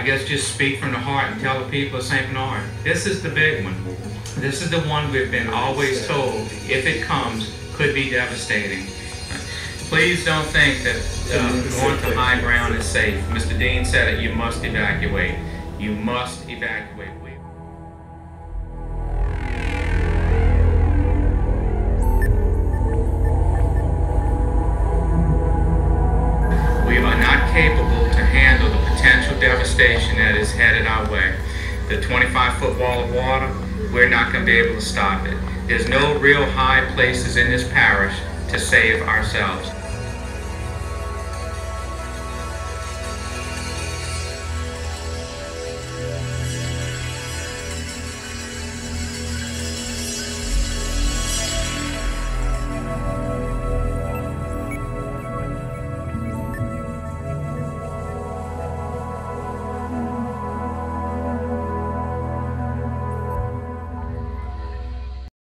I guess just speak from the heart and tell the people of St. Bernard, this is the big one. This is the one we've been always told, if it comes, could be devastating. Please don't think that going to high ground is safe. Mr. Dean said it, you must evacuate. You must evacuate. We are not capable to handle the potential devastation that is headed our way. The 25-foot wall of water, we're not going to be able to stop it. There's no real high places in this parish to save ourselves.